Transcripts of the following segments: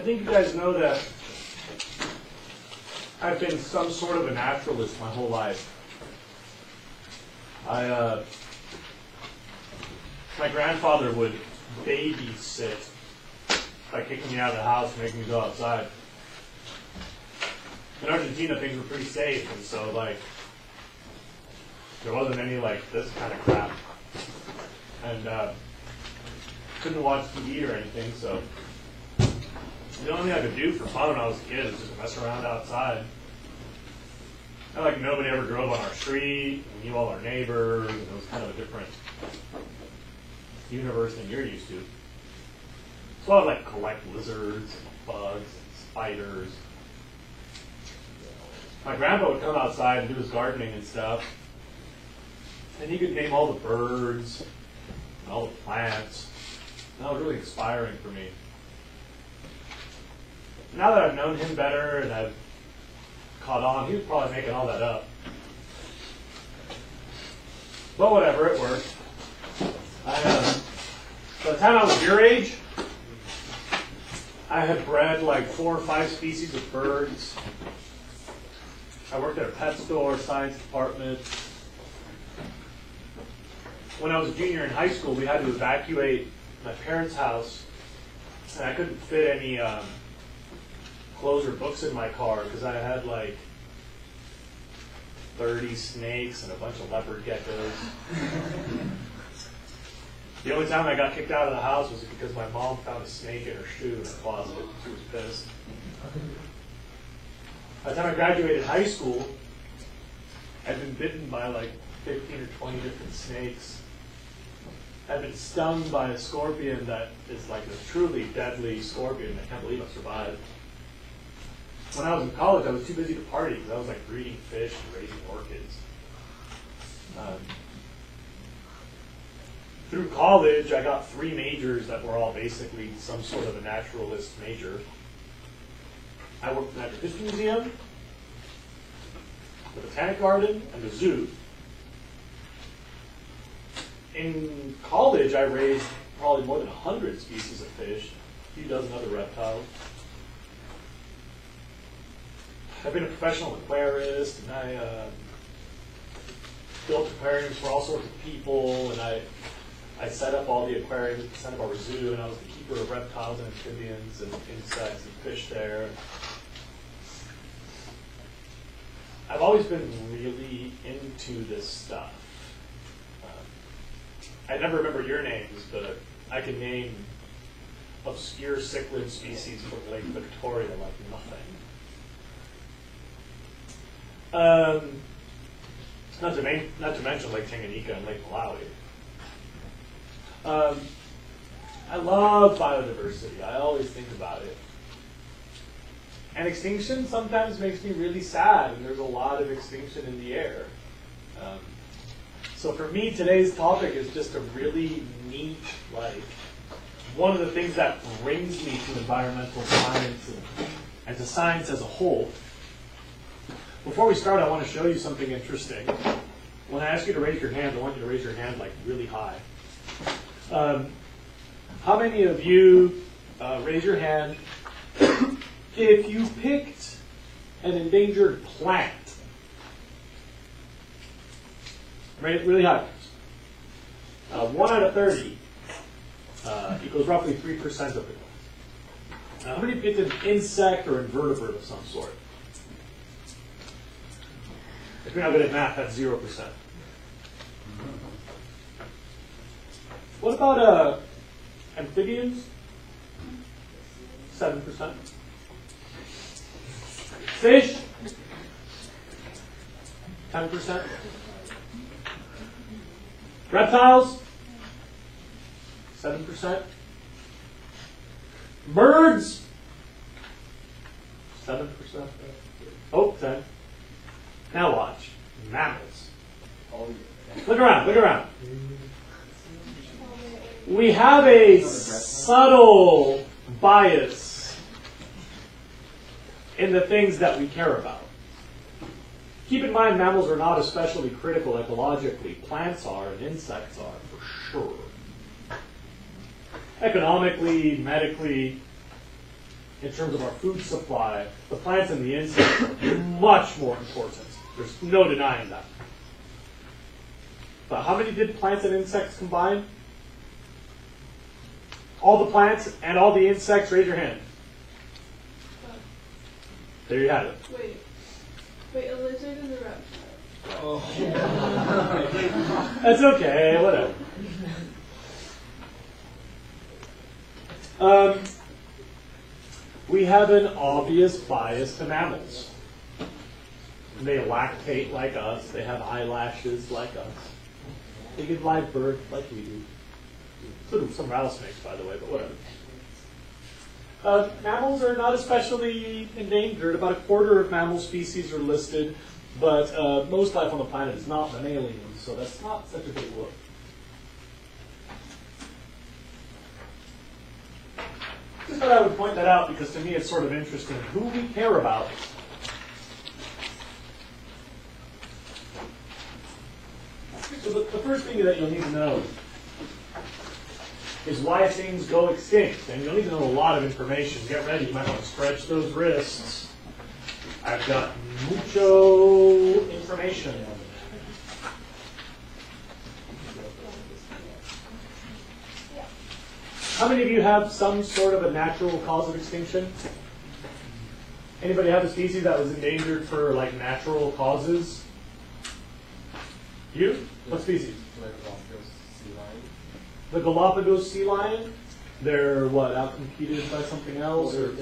I think you guys know that I've been some sort of a naturalist my whole life. My grandfather would babysit by kicking me out of the house and making me go outside. In Argentina, things were pretty safe, and so, like, there wasn't any, like, this kind of crap. And couldn't watch TV or anything, so the only thing I could do for fun when I was a kid was just mess around outside. And, like, nobody ever drove on our street, we knew all our neighbors, and it was kind of a different universe than you're used to. So I would, like, collect lizards and bugs and spiders. My grandpa would come outside and do his gardening and stuff, and he could name all the birds and all the plants. And that was really inspiring for me. Now that I've known him better and I've caught on, he was probably making all that up. But whatever, it worked. By the time I was your age, I had bred like 4 or 5 species of birds. I worked at a pet store, science department. When I was a junior in high school, we had to evacuate my parents' house, and I couldn't fit any clothes or books in my car because I had like 30 snakes and a bunch of leopard geckos. The only time I got kicked out of the house was because my mom found a snake in her shoe in her closet. She was pissed. By the time I graduated high school, I'd been bitten by like 15 or 20 different snakes. I'd been stung by a scorpion that is like a truly deadly scorpion. I can't believe I survived. When I was in college, I was too busy to party because I was like breeding fish and raising orchids. Through college, I got 3 majors that were all basically some sort of a naturalist major. I worked at the Natural History Museum, the Botanic Garden, and the zoo. In college, I raised probably more than 100 species of fish, a few dozen other reptiles. I've been a professional aquarist, and I built aquariums for all sorts of people, and I set up all the aquariums at the Santa Barbara Zoo, and I was the keeper of reptiles and amphibians and insects and fish there. I've always been really into this stuff. I never remember your names, but I can name obscure cichlid species from Lake Victoria like nothing. Not to mention Lake Tanganyika and Lake Malawi. I love biodiversity. I always think about it. And extinction sometimes makes me really sad, and there's a lot of extinction in the air. So for me, today's topic is just a really neat, like, one of the things that brings me to environmental science and to science as a whole. Before we start, I want to show you something interesting. When I ask you to raise your hand, I want you to raise your hand like really high. How many of you, raise your hand, if you picked an endangered plant? Raise it really high. 1 out of 30 equals roughly 3% of the class. Now, how many picked an insect or invertebrate of some sort? If you're not good at math, that's 0%. What about amphibians? 7%. Fish? 10%. Reptiles? 7%. Birds? 7%. Oh, 10. Now watch. Mammals. Look around, look around. We have a subtle bias in the things that we care about. Keep in mind, mammals are not especially critical ecologically. Plants are and insects are, for sure. Economically, medically, in terms of our food supply, the plants and the insects are much more important. There's no denying that. But how many did plants and insects combine? All the plants and all the insects, raise your hand. There you have it. Wait, a lizard and a reptile. Oh. That's okay, whatever. We have an obvious bias to mammals. They lactate like us. They have eyelashes like us. They give live birth like we do. So do some rattlesnakes, by the way, but whatever. Mammals are not especially endangered. About a quarter of mammal species are listed, but most life on the planet is not mammalian, so that's not such a big whoop. Just thought I would point that out because to me it's sort of interesting who we care about. So the first thing that you'll need to know is why things go extinct. And you'll need to know a lot of information. Get ready, you might want to stretch those wrists. I've got mucho information. How many of you have some sort of a natural cause of extinction? Anybody have a species that was endangered for like natural causes? You? What species? The Galapagos sea lion? They're what, outcompeted by something else? Or?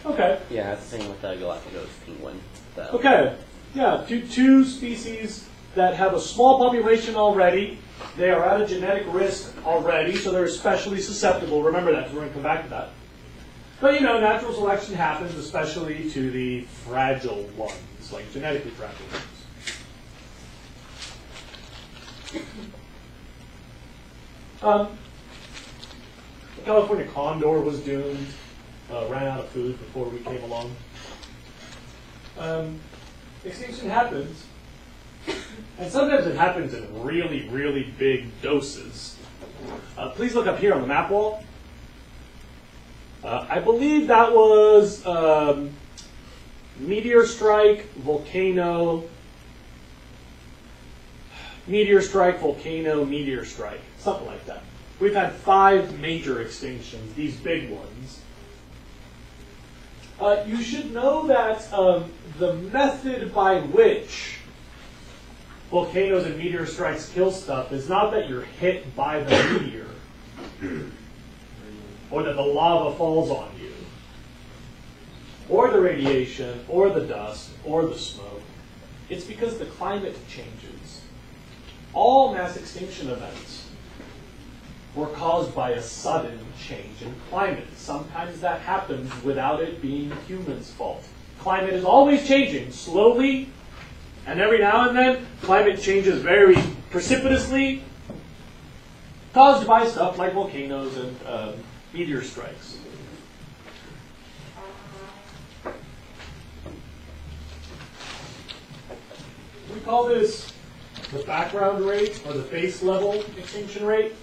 Okay. Yeah, it's the same with the Galapagos penguin. Okay. Yeah, two species that have a small population already. They are at a genetic risk already, so they're especially susceptible. Remember that, because we're going to come back to that. But you know, natural selection happens especially to the fragile ones, like genetically fragile ones. The California condor was doomed, ran out of food before we came along. Extinction happens, and sometimes it happens in really, really big doses. Please look up here on the map wall. I believe that was meteor strike, volcano, meteor strike, volcano, meteor strike, something like that. We've had 5 major extinctions, these big ones. You should know that the method by which volcanoes and meteor strikes kill stuff is not that you're hit by the meteor, or that the lava falls on you, or the radiation, or the dust, or the smoke. It's because the climate changes. All mass extinction events were caused by a sudden change in climate. Sometimes that happens without it being humans' fault. Climate is always changing, slowly, and every now and then, climate changes very precipitously, caused by stuff like volcanoes and meteor strikes. We call this the background rate, or the base level extinction rate.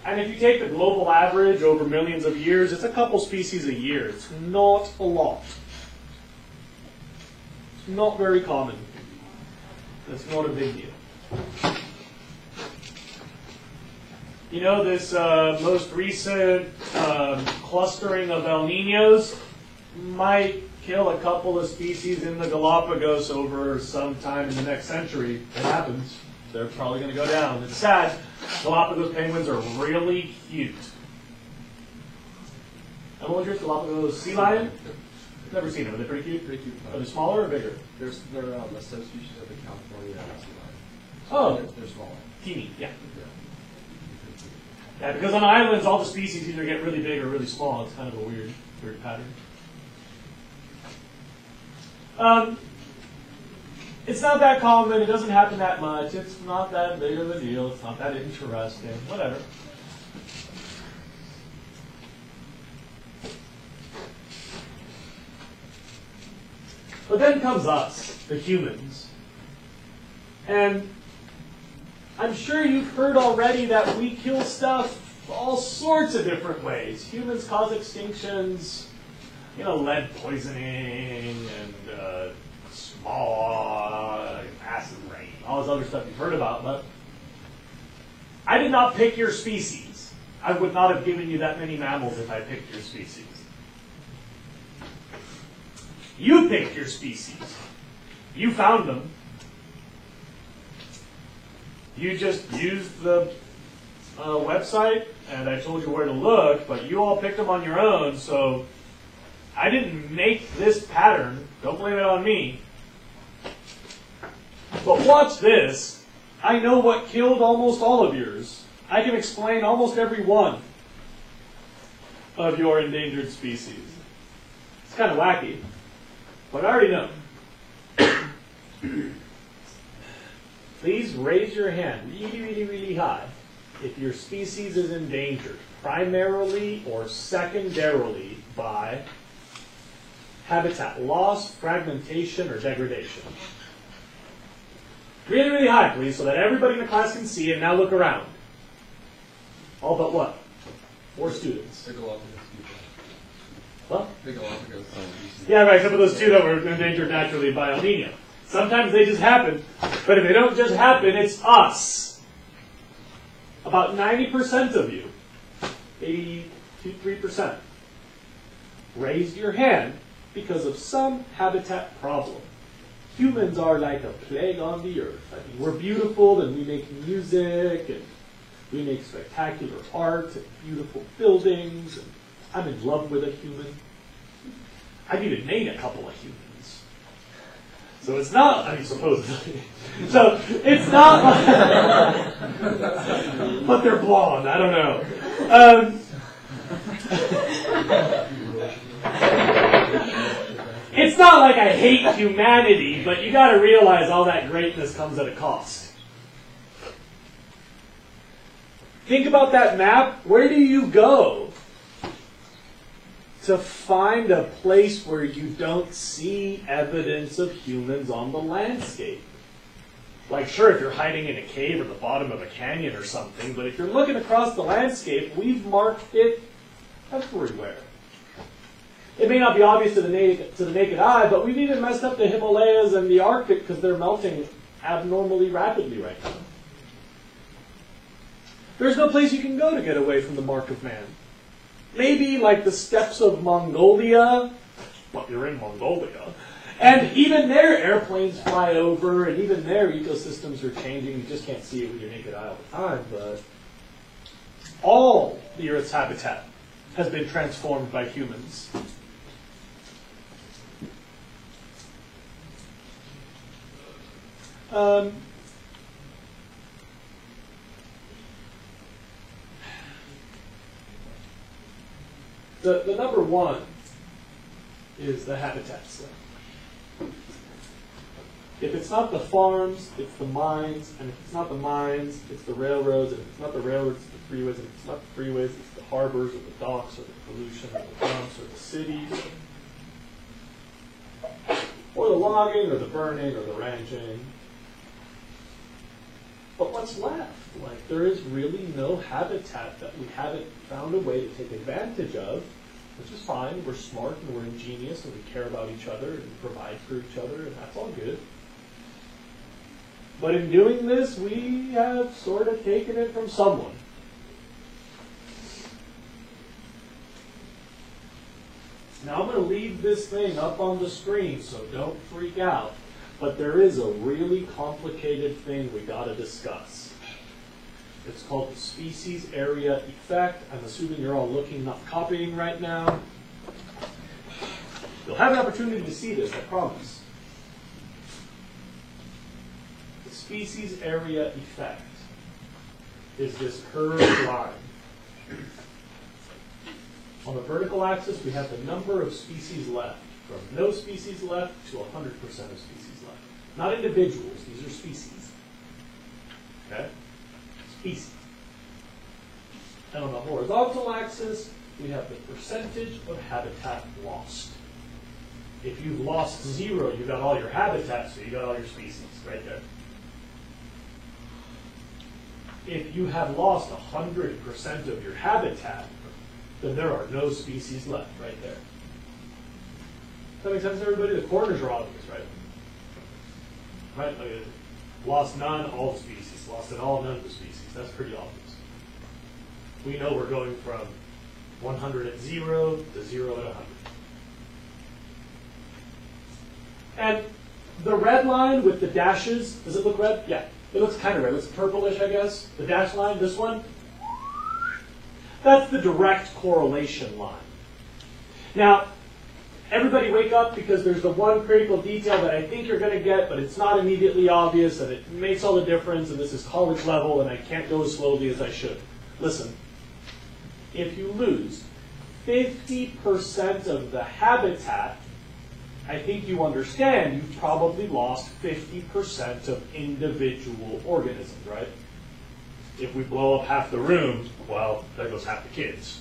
And if you take the global average over millions of years, it's a couple species a year. It's not a lot. It's not very common. It's not a big deal. You know, this most recent clustering of El Niños might kill a couple of species in the Galapagos over some time in the next century. It happens. They're probably going to go down. It's sad. Galapagos penguins are really cute. Everyone here's Galapagos sea lion? Never seen them. Are they pretty cute? Pretty cute. Are they smaller or bigger? They're a subspecies of the California sea lion. Oh. They're smaller. Teeny, yeah. Yeah, because on islands, all the species either get really big or really small. It's kind of a weird pattern. It's not that common. It doesn't happen that much. It's not that big of a deal. It's not that interesting. Whatever. But then comes us, the humans. And I'm sure you've heard already that we kill stuff all sorts of different ways. Humans cause extinctions, lead poisoning and smog, acid rain, all this other stuff you've heard about. But I did not pick your species. I would not have given you that many mammals if I picked your species. You picked your species. You found them. You just used the website, and I told you where to look, but you all picked them on your own, so I didn't make this pattern. Don't blame it on me. But watch this. I know what killed almost all of yours. I can explain almost every one of your endangered species. It's kind of wacky, but I already know. Please raise your hand really, really, really high if your species is endangered, primarily or secondarily by habitat loss, fragmentation, or degradation. Really, really high, please, so that everybody in the class can see, and now look around. All but what? 4 students. The Galapagos people. What? The Galapagos. Yeah, right, except for those 2 that were endangered naturally by El Nino. Sometimes they just happen, but if they don't just happen, it's us. About 90% of you, 83%, raised your hand because of some habitat problem. Humans are like a plague on the earth. I mean, we're beautiful, and we make music, and we make spectacular art, and beautiful buildings, and I'm in love with a human. I've even made a couple of humans. So it's not, I mean, supposedly. So it's not like, but they're blonde, I don't know. It's not like I hate humanity, but you got to realize all that greatness comes at a cost. Think about that map. Where do you go to find a place where you don't see evidence of humans on the landscape? Like, sure, if you're hiding in a cave at the bottom of a canyon or something, but if you're looking across the landscape, we've marked it everywhere. It may not be obvious to the naked eye, but we've even messed up the Himalayas and the Arctic because they're melting abnormally rapidly right now. There's no place you can go to get away from the mark of man. Maybe like the steppes of Mongolia, but you're in Mongolia. And even there, airplanes fly over, and even their ecosystems are changing. You just can't see it with your naked eye all the time, but all the Earth's habitat has been transformed by humans. The number 1 is the habitat stuff. If it's not the farms, it's the mines, and if it's not the mines, it's the railroads, and if it's not the railroads, it's the freeways, and if it's not the freeways, it's the harbors, or the docks, or the pollution, or the dumps, or the cities, or the logging, or the burning, or the ranching. But what's left? Like, there is really no habitat that we haven't found a way to take advantage of, which is fine. We're smart and we're ingenious and we care about each other and provide for each other, and that's all good. But in doing this, we have sort of taken it from someone. Now I'm going to leave this thing up on the screen, so don't freak out. But there is a really complicated thing we got to discuss. It's called the species area effect. I'm assuming you're all looking, not copying right now. You'll have an opportunity to see this, I promise. The species area effect is this curved line. On the vertical axis, we have the number of species left, from no species left to 100% of species left. Not individuals, these are species. Okay? Species. And on the horizontal axis, we have the percentage of habitat lost. If you've lost 0, you've got all your habitat, so you've got all your species right there. If you have lost 100% of your habitat, then there are no species left right there. Does that make sense to everybody? The corners are obvious, right? Right? Like, lost none, all the species. Lost in all, none of the species. That's pretty obvious. We know we're going from 100 at 0 to 0 at 100. And the red line with the dashes, does it look red? Yeah, it looks kind of red. It looks purplish, I guess. The dash line, this one, that's the direct correlation line. Now, everybody wake up, because there's the one critical detail that I think you're going to get, but it's not immediately obvious, and it makes all the difference, and this is college level, and I can't go as slowly as I should. Listen, if you lose 50% of the habitat, I think you understand you've probably lost 50% of individual organisms, right? If we blow up half the room, well, there goes half the kids.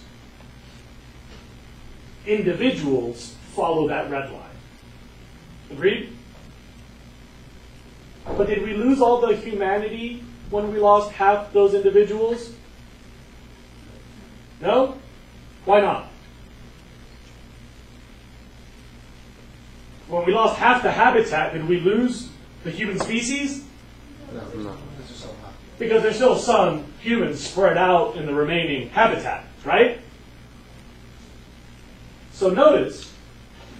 Individuals follow that red line. Agreed? But did we lose all the humanity when we lost half those individuals? No? Why not? When we lost half the habitat, did we lose the human species? No. Because there's still some humans spread out in the remaining habitat, right? So notice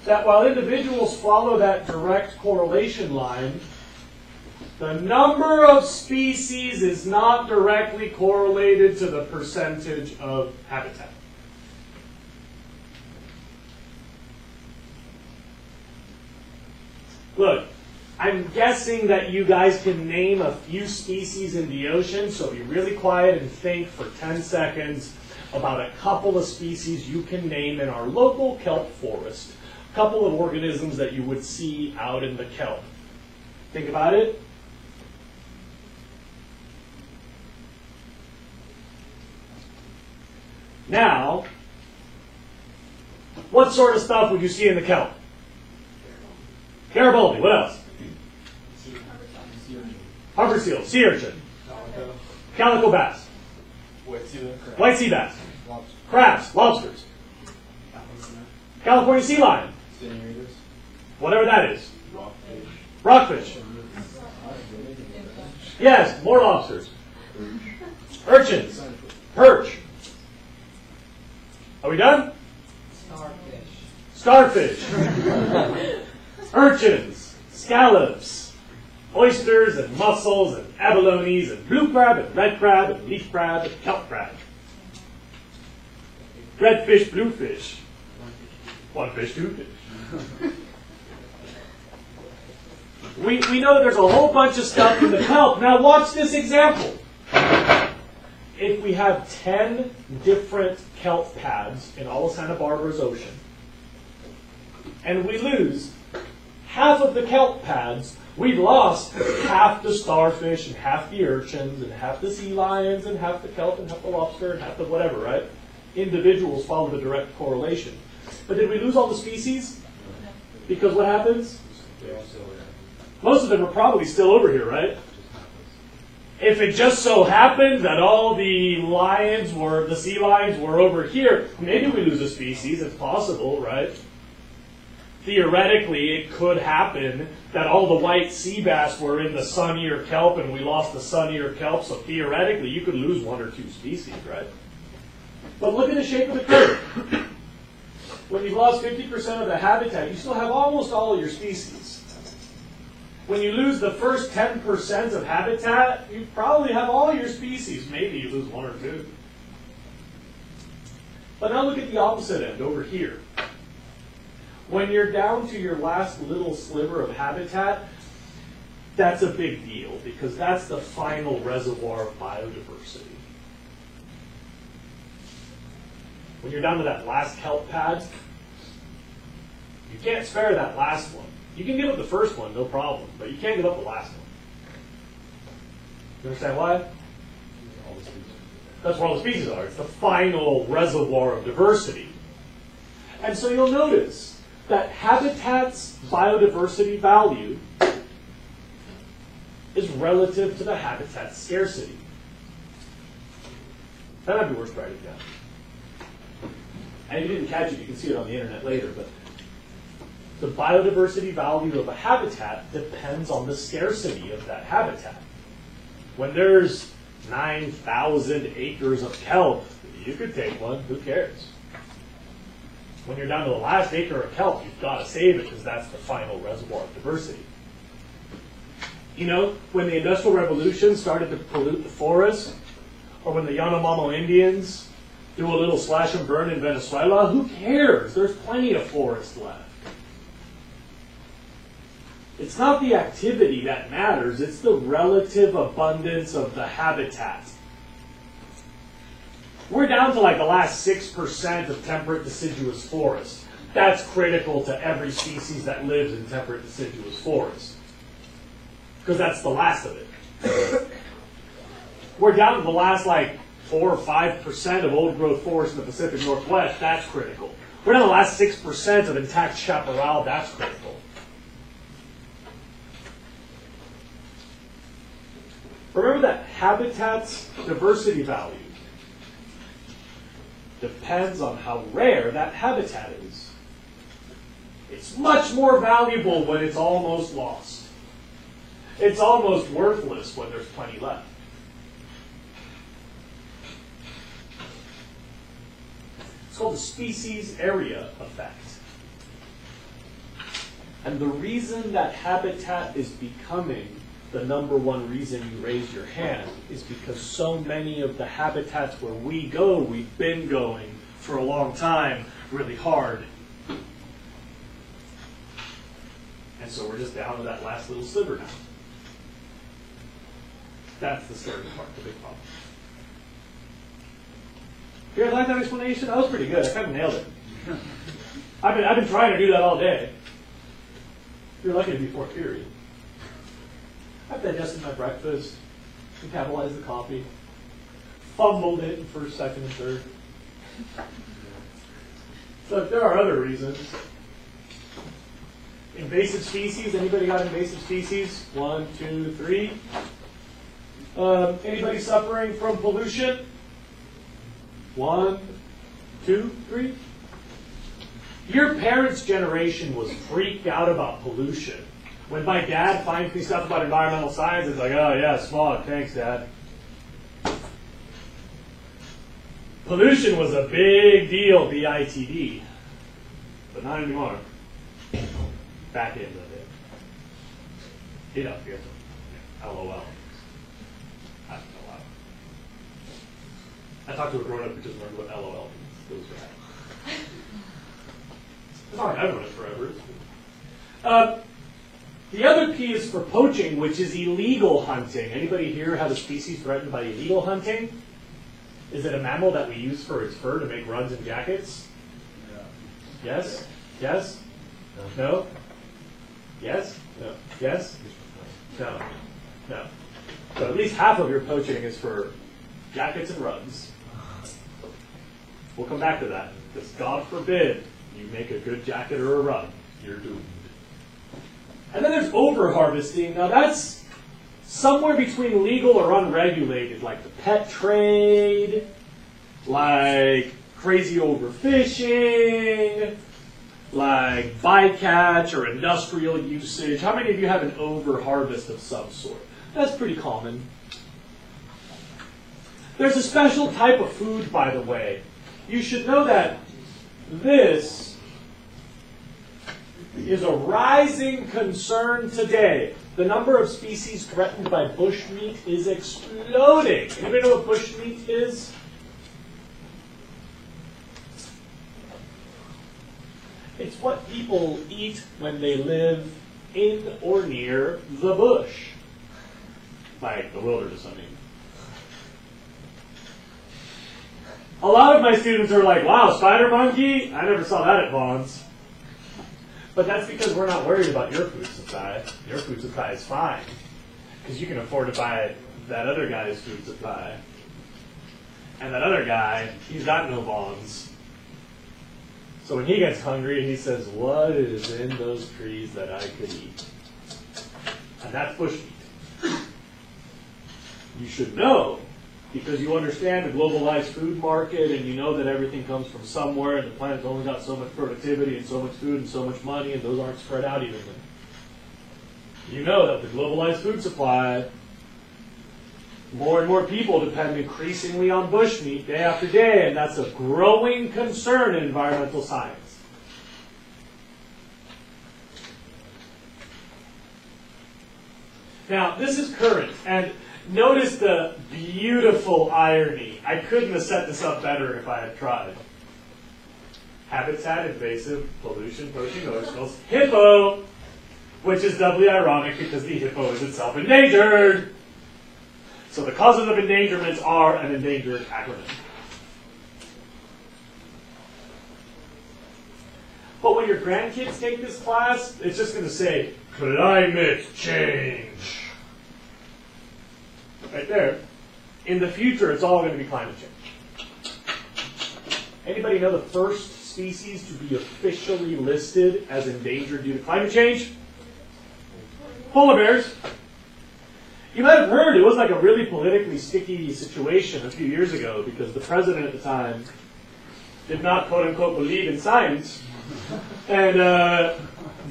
that while individuals follow that direct correlation line, the number of species is not directly correlated to the percentage of habitat. Look, I'm guessing that you guys can name a few species in the ocean, so be really quiet and think for 10 seconds about a couple of species you can name in our local kelp forest. A couple of organisms that you would see out in the kelp. Think about it. Now, what sort of stuff would you see in the kelp? Garibaldi, what else? Harbor seal, sea urchin, calico bass, white sea bass, crabs, lobsters, California sea lion, whatever that is, rockfish. Yes, more lobsters, urchins, perch. Are we done? Starfish. Urchins, scallops, oysters and mussels and abalones and blue crab and red crab and leaf crab and kelp crab. Red fish, blue fish. One fish, two fish. We know that there's a whole bunch of stuff in the kelp. Now watch this example. If we have 10 different kelp pads in all of Santa Barbara's ocean, and we lose half of the kelp pads, we've lost half the starfish and half the urchins and half the sea lions and half the kelp and half the lobster and half the whatever, right? Individuals follow the direct correlation. But did we lose all the species? Because what happens? Most of them are probably still over here, right? If it just so happened that all the sea lions were over here, maybe we lose a species. It's possible, right? Theoretically, it could happen that all the white sea bass were in the sunnier kelp and we lost the sunnier kelp, so theoretically you could lose one or two species, right? But look at the shape of the curve. When you've lost 50% of the habitat, you still have almost all of your species. When you lose the first 10% of habitat, you probably have all your species. Maybe you lose one or two. But now look at the opposite end, over here. When you're down to your last little sliver of habitat, that's a big deal because that's the final reservoir of biodiversity. When you're down to that last kelp pad, you can't spare that last one. You can give up the first one, no problem, but you can't give up the last one. You understand why? That's where all the species are. It's the final reservoir of diversity. And so you'll notice that habitat's biodiversity value is relative to the habitat's scarcity. That might be worth writing down. And if you didn't catch it, you can see it on the internet later, but the biodiversity value of a habitat depends on the scarcity of that habitat. When there's 9,000 acres of kelp, you could take one, who cares? When you're down to the last acre of kelp, you've got to save it because that's the final reservoir of diversity. You know, when the Industrial Revolution started to pollute the forest, or when the Yanomamo Indians do a little slash and burn in Venezuela, who cares? There's plenty of forest left. It's not the activity that matters, it's the relative abundance of the habitat. We're down to like the last 6% of temperate deciduous forest. That's critical to every species that lives in temperate deciduous forest, because that's the last of it. We're down to the last like 4 or 5% of old growth forest in the Pacific Northwest. That's critical. We're down to the last 6% of intact chaparral. That's critical. Remember that habitat's diversity value depends on how rare that habitat is. It's much more valuable when it's almost lost. It's almost worthless when there's plenty left. It's called the species area effect. And the reason that habitat is becoming the #1 reason you raise your hand is because so many of the habitats where we go, we've been going for a long time, really hard. And so we're just down to that last little sliver now. That's the scary part, the big problem. You guys like that explanation? That was pretty good. I kind of nailed it. I've been trying to do that all day. You're lucky to be fourth period. I've digested my breakfast, metabolized the coffee, fumbled it in first, second, and third. So there are other reasons. Invasive species. Anybody got invasive species? 1, 2, 3. Anybody suffering from pollution? 1, 2, 3. Your parents' generation was freaked out about pollution. When my dad finds me stuff about environmental science, it's like, oh yeah, smog, thanks, Dad. Pollution was a big deal, BITD. But not anymore. Back end of it. You know, here's LOL. I don't know why. I talked to a grown-up who just learned what LOL means. It was rad. It's not like I've known it forever. The other P is for poaching, which is illegal hunting. Anybody here have a species threatened by illegal hunting? Is it a mammal that we use for its fur to make rugs and jackets? Yeah. Yes? Yes? No? Yes? No. Yes? No. No. So at least half of your poaching is for jackets and rugs. We'll come back to that. Because God forbid you make a good jacket or a rug. You're doomed. And then there's over-harvesting. Now that's somewhere between legal or unregulated, like the pet trade, like crazy overfishing, like bycatch or industrial usage. How many of you have an over-harvest of some sort? That's pretty common. There's a special type of food, by the way. You should know that this is a rising concern today. The number of species threatened by bushmeat is exploding. Anybody know what bushmeat is? It's what people eat when they live in or near the bush. Like the wilderness, I mean. A lot of my students are like, wow, spider monkey? I never saw that at Vaughn's. But that's because we're not worried about your food supply. Your food supply is fine. Because you can afford to buy that other guy's food supply. And that other guy, he's got no bonds. So when he gets hungry, he says, what is in those trees that I could eat? And that's bushmeat. You should know because you understand the globalized food market and you know that everything comes from somewhere and the planet's only got so much productivity and so much food and so much money and those aren't spread out evenly. You know that the globalized food supply, more and more people depend increasingly on bushmeat day after day, and that's a growing concern in environmental science. Now, this is current, and notice the beautiful irony. I couldn't have set this up better if I had tried. Habitat invasive pollution poaching oilspills. Hippo, which is doubly ironic because the hippo is itself endangered. So the causes of endangerment are an endangered acronym. But when your grandkids take this class, it's just going to say, climate change. Right there. In the future, it's all going to be climate change. Anybody know the first species to be officially listed as endangered due to climate change? Polar bears. You might have heard it was like a really politically sticky situation a few years ago because the president at the time did not, quote unquote, believe in science and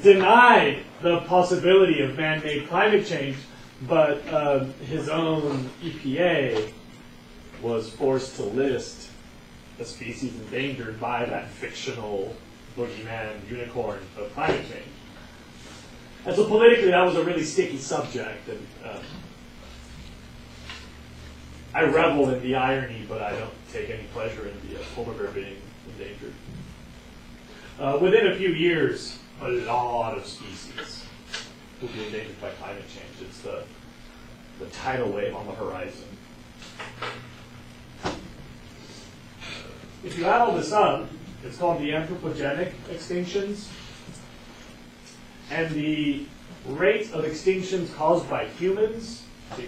denied the possibility of man-made climate change, but his own EPA was forced to list a species endangered by that fictional boogeyman unicorn of climate change. And so politically that was a really sticky subject, and I revel in the irony, but I don't take any pleasure in the polar bear being endangered. Within a few years, a lot of species will be endangered by climate change. It's the tidal wave on the horizon. If you add all this up, it's called the anthropogenic extinctions. And the rate of extinctions caused by humans, the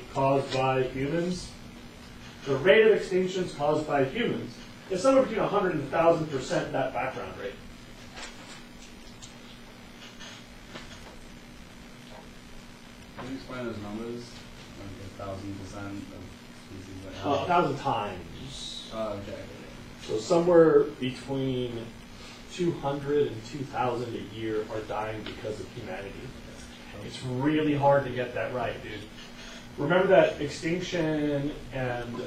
rate of extinctions caused by humans is somewhere between 100 and 1,000% that background rate. Can you explain those numbers? Like 1,000% of species that have... 1,000 times. Okay. So somewhere between 200 and 2,000 a year are dying because of humanity. It's really hard to get that right, dude. Remember that extinction and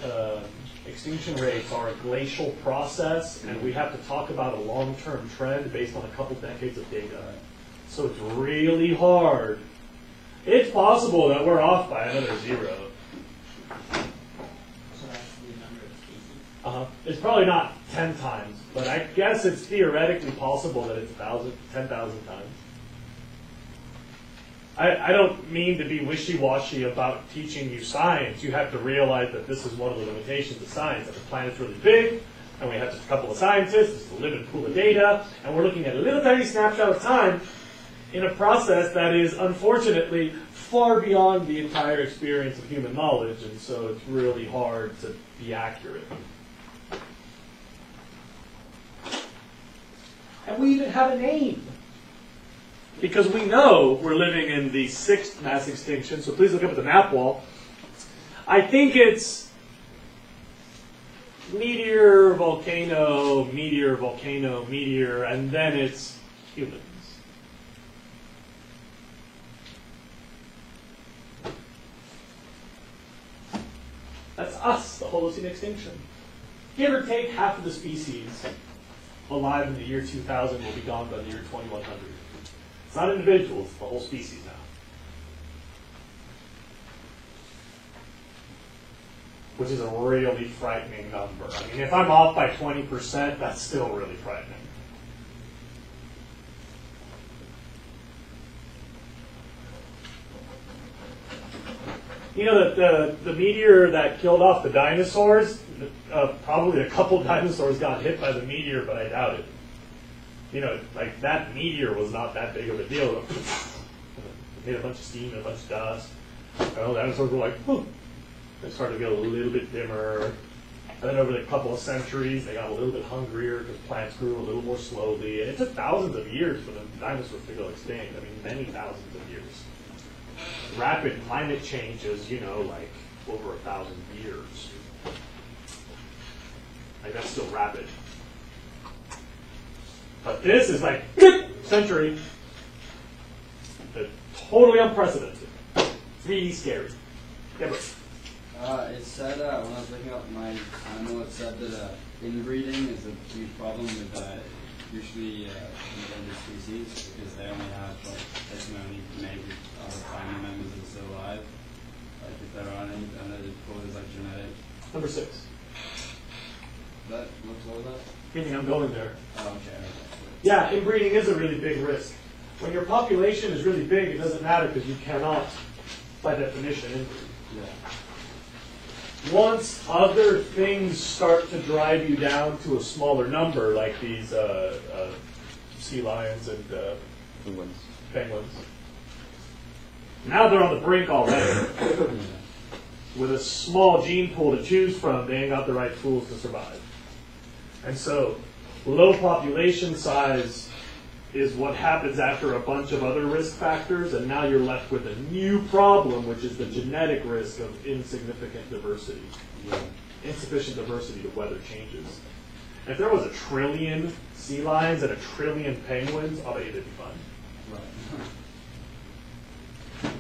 extinction rates are a glacial process, and we have to talk about a long-term trend based on a couple decades of data. So it's really hard. It's possible that we're off by another zero. So that's the number of species. It's probably not 10 times, but I guess it's theoretically possible that it's 10,000 times. I don't mean to be wishy-washy about teaching you science. You have to realize that this is one of the limitations of science, that the planet's really big, and we have just a couple of scientists, it's a limited pool of data, and we're looking at a little tiny snapshot of time in a process that is, unfortunately, far beyond the entire experience of human knowledge, and so it's really hard to be accurate. And we even have a name. Because we know we're living in the 6th mass extinction, so please look up at the map wall. I think it's meteor, volcano, meteor, volcano, meteor, and then it's humans. That's us, the Holocene extinction. Give or take half of the species alive in the year 2000 will be gone by the year 2100. It's not individuals, it's the whole species now. Which is a really frightening number. I mean, if I'm off by 20%, that's still really frightening. You know that the meteor that killed off the dinosaurs, probably a couple dinosaurs got hit by the meteor, but I doubt it. You know, like that meteor was not that big of a deal. It made a bunch of steam and a bunch of dust. And the dinosaurs were like, whew. They started to get a little bit dimmer. And then over the couple of centuries, they got a little bit hungrier because plants grew a little more slowly. And it took thousands of years for the dinosaurs to go extinct. I mean, many thousands of years. Rapid climate change is, you know, like over 1,000 years. Like, that's still rapid. But this is like, century. Totally unprecedented. 3D scary. Yeah, but It said, when I was looking up my animal, it said that inbreeding is a huge problem with usually endangered species because they only have, like, they can only make other family members that are still alive. Like, if there are any, and then it causes, like, genetic. number 6. That, what was that? You think I'm going there? Oh, okay. Yeah, inbreeding is a really big risk. When your population is really big, it doesn't matter because you cannot, by definition, inbreed. Yeah. Once other things start to drive you down to a smaller number, like these sea lions and penguins, now they're on the brink already. With a small gene pool to choose from, they ain't got the right tools to survive. And so, low population size is what happens after a bunch of other risk factors, and now you're left with a new problem, which is the genetic risk of insignificant diversity. Yeah. Insufficient diversity to weather changes. And if there was 1 trillion sea lions and 1 trillion penguins, I'll bet you they'd be fun. Right.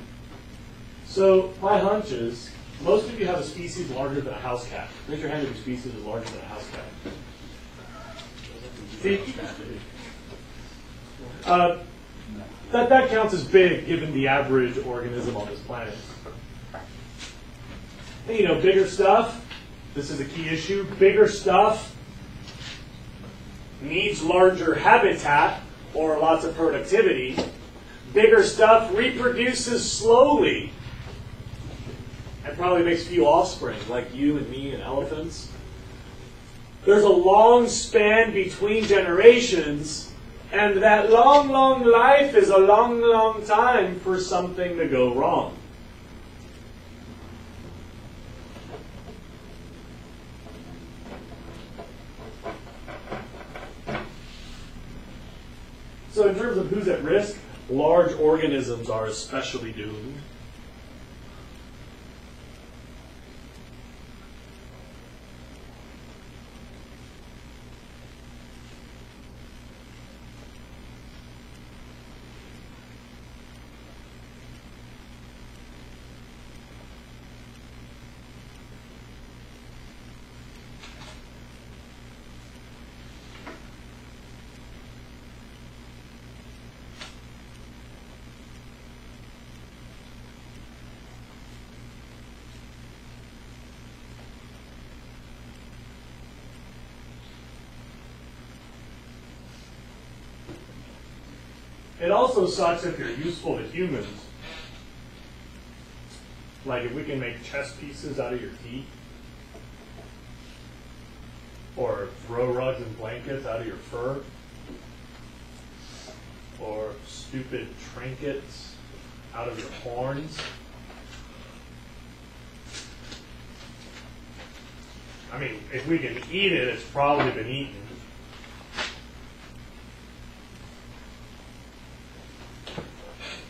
So, my hunch is, most of you have a species larger than a house cat. Raise your hand if your species is larger than a house cat. See? That counts as big, given the average organism on this planet. And, you know, bigger stuff, this is a key issue, bigger stuff needs larger habitat or lots of productivity. Bigger stuff reproduces slowly and probably makes few offspring, like you and me and elephants. There's a long span between generations, and that long, long life is a long, long time for something to go wrong. So in terms of who's at risk, large organisms are especially doomed. It also sucks if you're useful to humans. Like if we can make chess pieces out of your teeth, or throw rugs and blankets out of your fur, or stupid trinkets out of your horns. I mean, if we can eat it, it's probably been eaten.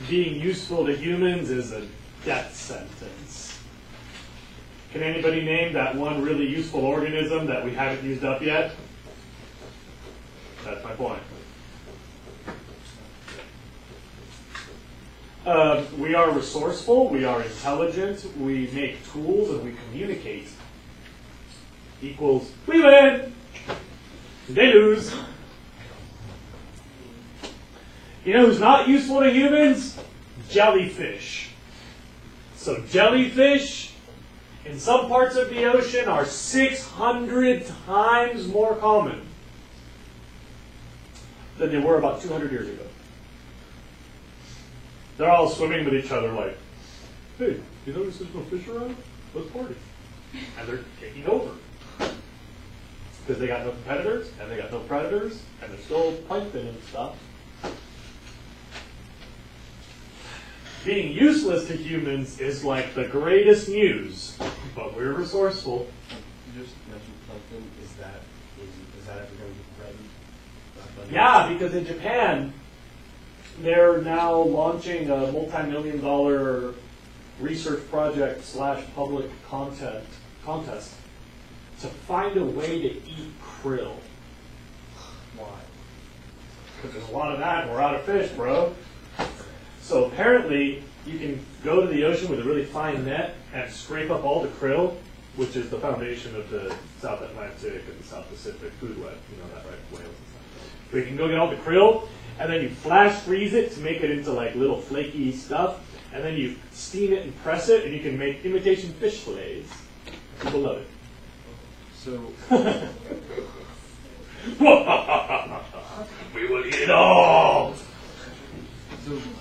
Being useful to humans is a death sentence. Can anybody name that one really useful organism that we haven't used up yet? That's my point. We are resourceful, we are intelligent, we make tools, and we communicate. Equals, we win! They lose. You know who's not useful to humans? Jellyfish. So jellyfish, in some parts of the ocean, are 600 times more common than they were about 200 years ago. They're all swimming with each other like, hey, you notice there's no fish around? Let's party. And they're taking over. Because they got no competitors, and they got no predators, and there's still plankton and stuff. Being useless to humans is like the greatest news, but we're resourceful. You just mentioned plankton. Is that ever going to be threatened? Yeah, because in Japan, they're now launching a multi-million-dollar research project / public contest to find a way to eat krill. Why? Because there's a lot of that and we're out of fish, bro. So apparently, you can go to the ocean with a really fine net and scrape up all the krill, which is the foundation of the South Atlantic and the South Pacific food web. You know that, right? Whales and stuff. So you can go get all the krill, and then you flash freeze it to make it into like little flaky stuff, and then you steam it and press it, and you can make imitation fish fillets. People love it. So, We will eat it all!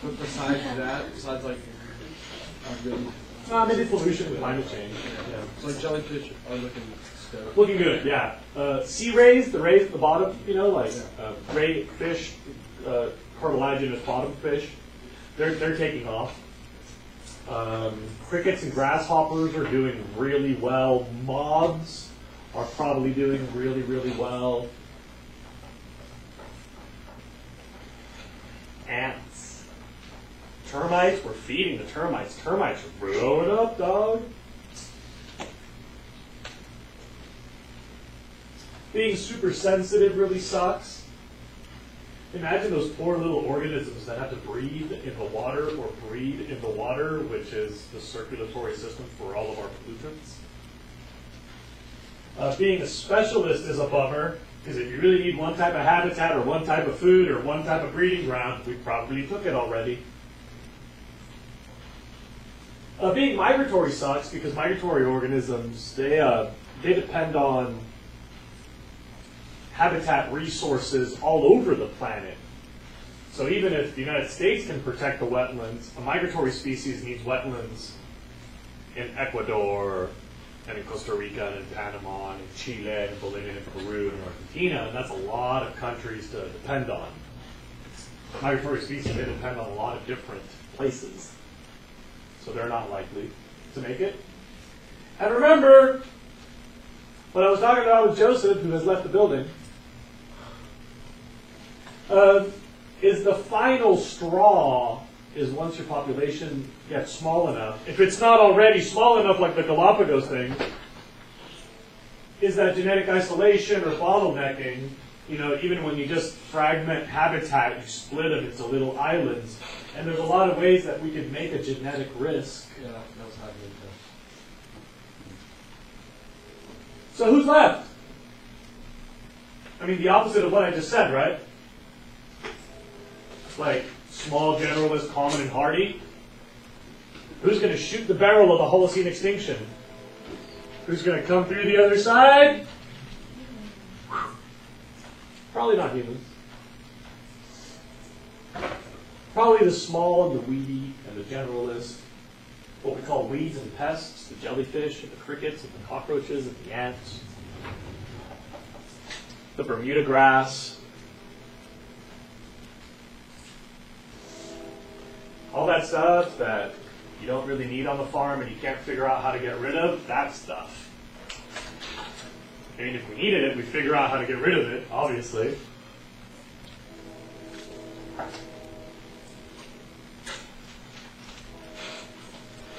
but besides that, besides like, really, Maybe pollution and climate change. Yeah. so like jellyfish are looking stoked. Looking good, yeah. Sea rays, the rays at the bottom, you know, like ray fish, cartilaginous bottom fish, they're taking off. Crickets and grasshoppers are doing really well. Moths are probably doing really, really well. Ants. Termites, we're feeding the termites. Termites are growing up, dog. Being super sensitive really sucks. Imagine those poor little organisms that have to breathe in the water or breed in the water, which is the circulatory system for all of our pollutants. Being a specialist is a bummer, because if you really need one type of habitat or one type of food or one type of breeding ground, we probably took it already. Being migratory sucks, because migratory organisms, they depend on habitat resources all over the planet. So even if the United States can protect the wetlands, a migratory species needs wetlands in Ecuador and in Costa Rica and in Panama and in Chile and in Bolivia and Peru and Argentina, and that's a lot of countries to depend on. Migratory species, they depend on a lot of different places. So they're not likely to make it. And remember, what I was talking about with Joseph, who has left the building, is the final straw is once your population gets small enough, if it's not already small enough like the Galapagos thing, is that genetic isolation or bottlenecking. You know, even when you just fragment habitat, you split them into little islands. And there's a lot of ways that we can make a genetic risk. Yeah, that was happening too. So who's left? I mean, the opposite of what I just said, right? Like, small, generalist, common, and hardy. Who's going to shoot the barrel of the Holocene extinction? Who's going to come through the other side? Probably not humans. Probably the small and the weedy and the generalist. What we call weeds and pests, the jellyfish and the crickets and the cockroaches and the ants. The Bermuda grass. All that stuff that you don't really need on the farm and you can't figure out how to get rid of, that stuff. I mean, if we needed it, we'd figure out how to get rid of it, obviously.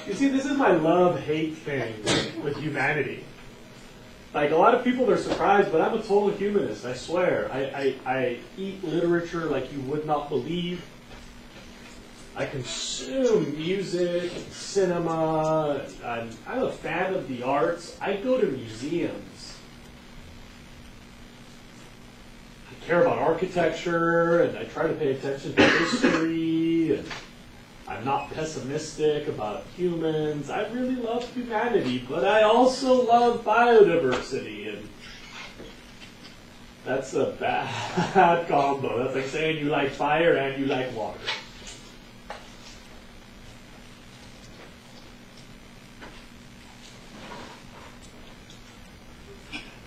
You see, this is my love-hate thing with humanity. Like, a lot of people are surprised, but I'm a total humanist, I swear. I eat literature like you would not believe. I consume music, and cinema. I'm a fan of the arts. I go to museums. I care about architecture, and I try to pay attention to history, and I'm not pessimistic about humans. I really love humanity, but I also love biodiversity, and that's a bad combo. That's like saying you like fire and you like water.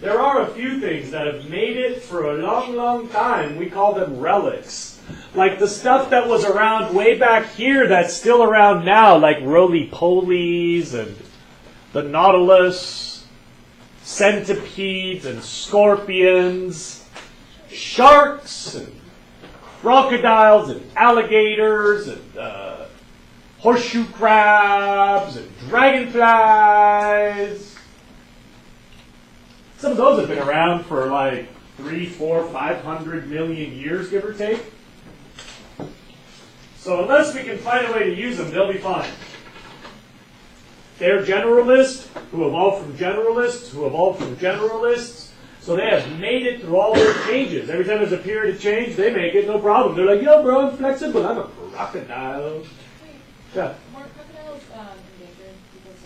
There are a few things that have made it for a long, long time. We call them relics. Like the stuff that was around way back here that's still around now, like roly-polies and the nautilus, centipedes and scorpions, sharks and crocodiles and alligators and horseshoe crabs and dragonflies. Some of those have been around for like 3, 4, 500 million years, give or take. So unless we can find a way to use them, they'll be fine. They're generalists who evolved from generalists who evolved from generalists. So they have made it through all those changes. Every time there's a period of change, they make it, no problem. They're like, yo, bro, I'm flexible. I'm a crocodile. Yeah. More crocodiles endangered because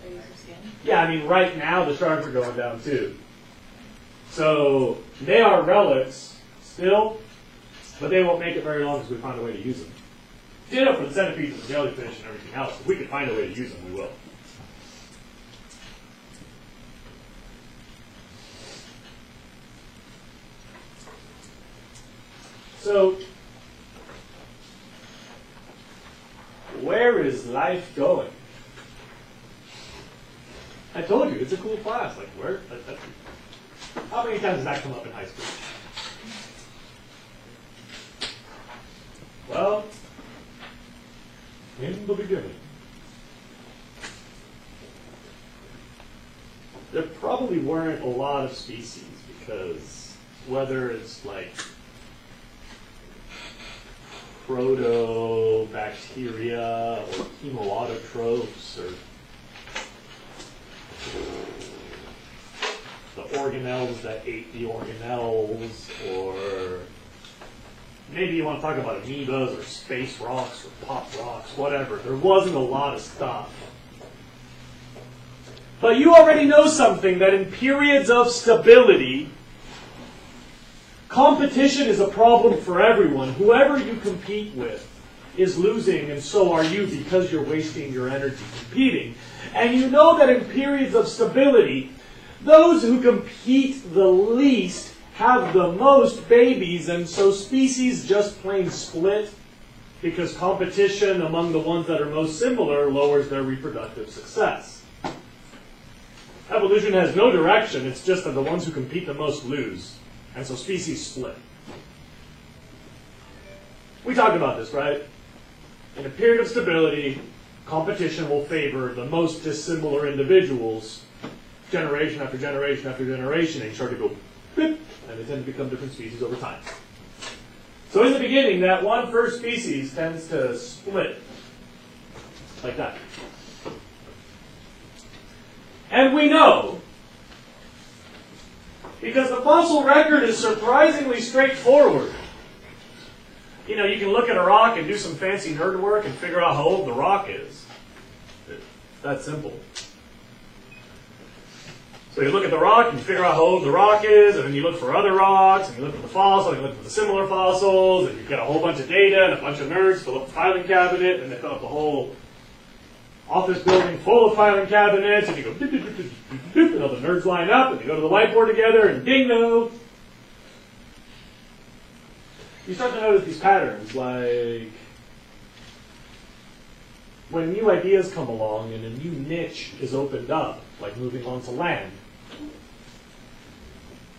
their use of skin. Yeah, I mean, right now the sharks are going down too. So they are relics still, but they won't make it very long as we find a way to use them. You know, for the centipedes and the jellyfish and everything else, if we can find a way to use them, we will. So, where is life going? I told you, it's a cool class. Like, where? How many times has that come up in high school? Well, in the beginning, there probably weren't a lot of species because whether it's like proto-bacteria or chemoautotrophs or the organelles that ate the organelles, or maybe you want to talk about amoebas or space rocks or pop rocks, whatever. There wasn't a lot of stuff. But you already know something, that in periods of stability, competition is a problem for everyone. Whoever you compete with is losing, and so are you, because you're wasting your energy competing. And you know that in periods of stability, those who compete the least have the most babies, and so species just plain split because competition among the ones that are most similar lowers their reproductive success. Evolution has no direction, it's just that the ones who compete the most lose. And so species split. We talked about this, right? In a period of stability, competition will favor the most dissimilar individuals, generation after generation after generation, and start to go beep, and they tend to become different species over time. So in the beginning, that one first species tends to split like that. And we know, because the fossil record is surprisingly straightforward. You know, you can look at a rock and do some fancy nerd work and figure out how old the rock is. It's that simple. So you look at the rock and you figure out how old the rock is, and then you look for other rocks, and you look at the fossil, and you look for the similar fossils, and you get a whole bunch of data, and a bunch of nerds fill up the filing cabinet, and they fill up the whole office building full of filing cabinets, and you go doop, doop, doop, doop, doop, doop, and all the nerds line up, and they go to the whiteboard together, and dingo. You start to notice these patterns, like when new ideas come along and a new niche is opened up, like moving on to land,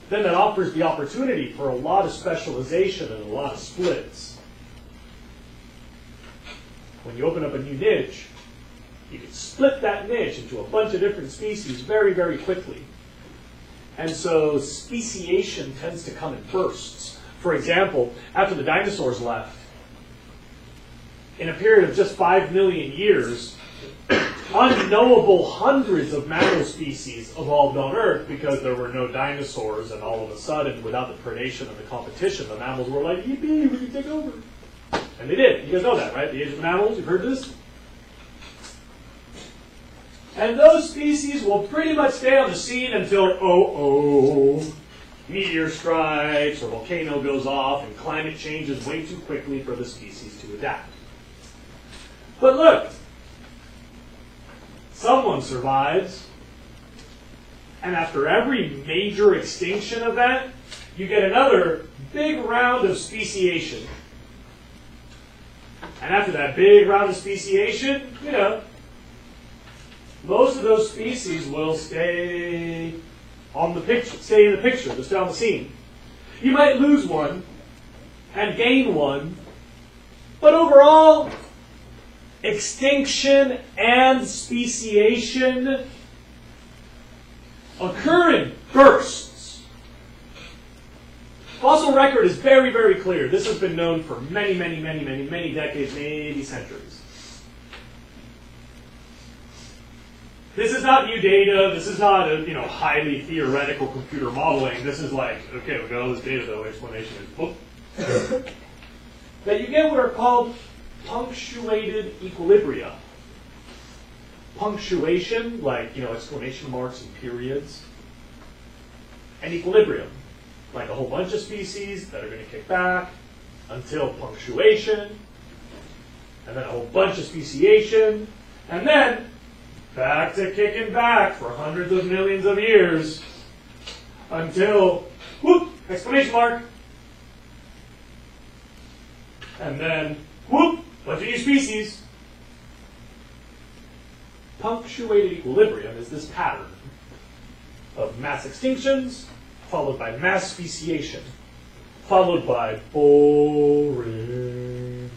then that offers the opportunity for a lot of specialization and a lot of splits. When you open up a new niche, you can split that niche into a bunch of different species very, very quickly. And so speciation tends to come in bursts. For example, after the dinosaurs left, in a period of just 5 million years, unknowable hundreds of mammal species evolved on Earth because there were no dinosaurs, and all of a sudden, without the predation and the competition, the mammals were like, yippee, we can take over. And they did. You guys know that, right? The age of mammals, you've heard this? And those species will pretty much stay on the scene until, meteor strikes or volcano goes off and climate changes way too quickly for the species to adapt. But look, someone survives, and after every major extinction event, you get another big round of speciation. And after that big round of speciation, you know, most of those species will stay on the picture, stay in the picture, they'll stay on the scene. You might lose one and gain one, but overall, extinction and speciation occur in bursts. Fossil record is very, very clear. This has been known for many, many, many, many, many decades, maybe centuries. This is not new data. This is not a highly theoretical computer modeling. This is like, okay, we got all this data though. Explanation is boop. That you get what are called punctuated equilibria. Punctuation, like exclamation marks and periods, and equilibrium, like a whole bunch of species that are going to kick back until punctuation, and then a whole bunch of speciation, and then back to kicking back for hundreds of millions of years until, whoop, exclamation mark, and then, whoop, bunch of new species. Punctuated equilibrium is this pattern of mass extinctions, followed by mass speciation, followed by boring.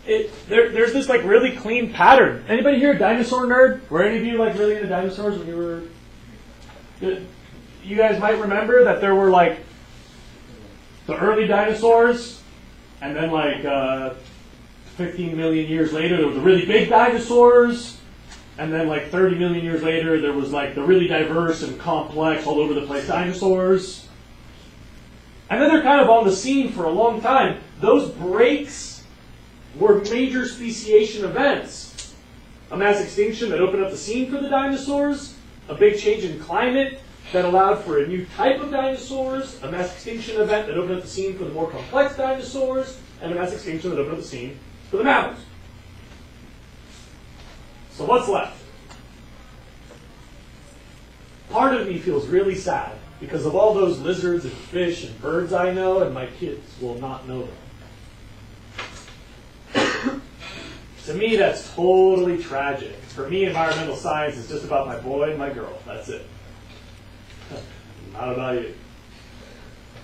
There's this like really clean pattern. Anybody here a dinosaur nerd? Were any of you like really into dinosaurs when you were? You guys might remember that there were like the early dinosaurs, and then like 15 million years later there was the really big dinosaurs, and then like 30 million years later there was like the really diverse and complex, all over the place dinosaurs. And then they're kind of on the scene for a long time. Those breaks were major speciation events. A mass extinction that opened up the scene for the dinosaurs, a big change in climate that allowed for a new type of dinosaurs, a mass extinction event that opened up the scene for the more complex dinosaurs, and a mass extinction that opened up the scene for the mammals. So what's left? Part of me feels really sad because of all those lizards and fish and birds I know, and my kids will not know them. To me, that's totally tragic. For me, environmental science is just about my boy and my girl. That's it. Not about you.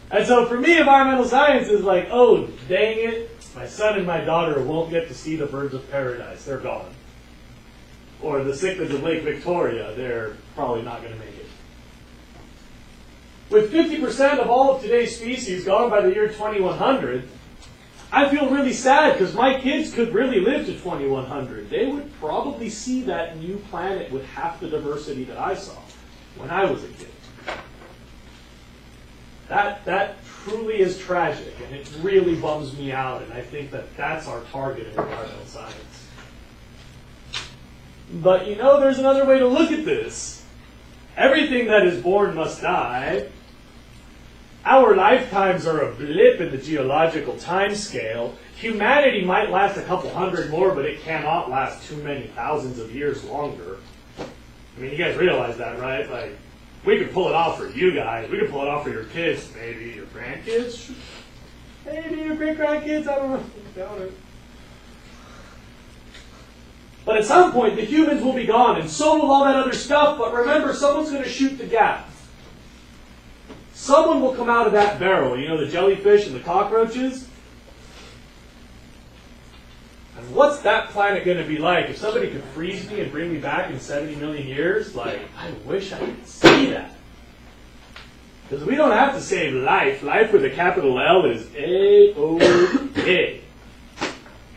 And so for me, environmental science is like, oh, dang it, my son and my daughter won't get to see the birds of paradise. They're gone. Or the cichlids of Lake Victoria, they're probably not going to make it. With 50% of all of today's species gone by the year 2100, I feel really sad because my kids could really live to 2100. They would probably see that new planet with half the diversity that I saw when I was a kid. That truly is tragic, and it really bums me out, and I think that that's our target in environmental science. But there's another way to look at this. Everything that is born must die. Our lifetimes are a blip in the geological time scale. Humanity might last a couple hundred more, but it cannot last too many thousands of years longer. I mean, you guys realize that, right? Like, we could pull it off for you guys. We could pull it off for your kids, maybe your grandkids. Maybe your great-grandkids, I don't know. Doubt it. But at some point, the humans will be gone, and so will all that other stuff. But remember, someone's going to shoot the gap. Someone will come out of that barrel. The jellyfish and the cockroaches. And what's that planet going to be like? If somebody could freeze me and bring me back in 70 million years, like, I wish I could see that. Because we don't have to save life. Life with a capital L is A-O-K.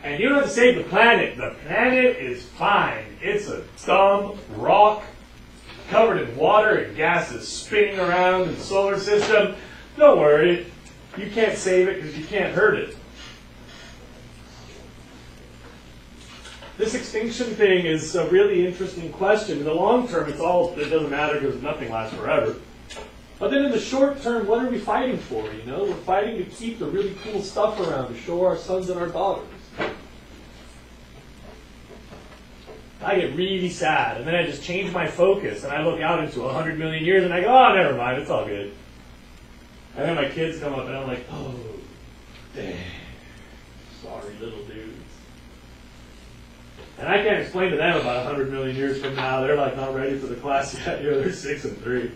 And you don't have to save the planet. The planet is fine. It's a dumb rock covered in water and gases spinning around in the solar system. Don't worry. You can't save it because you can't hurt it. This extinction thing is a really interesting question. In the long term, it doesn't matter because nothing lasts forever. But then in the short term, what are we fighting for? We're fighting to keep the really cool stuff around, to show our sons and our daughters. I get really sad, and then I just change my focus, and I look out into 100 million years, and I go, oh, never mind, it's all good. And then my kids come up, and I'm like, oh, dang, sorry, little dudes. And I can't explain to them about 100 million years from now. They're like not ready for the class yet. They're 6 and 3.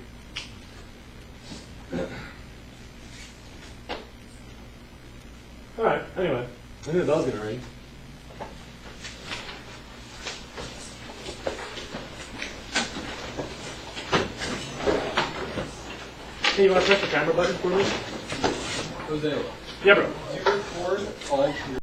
All right, anyway, I think the bell's going to ring. Hey, you want to press the camera button for me? Jose, Yeah, bro. do you record all your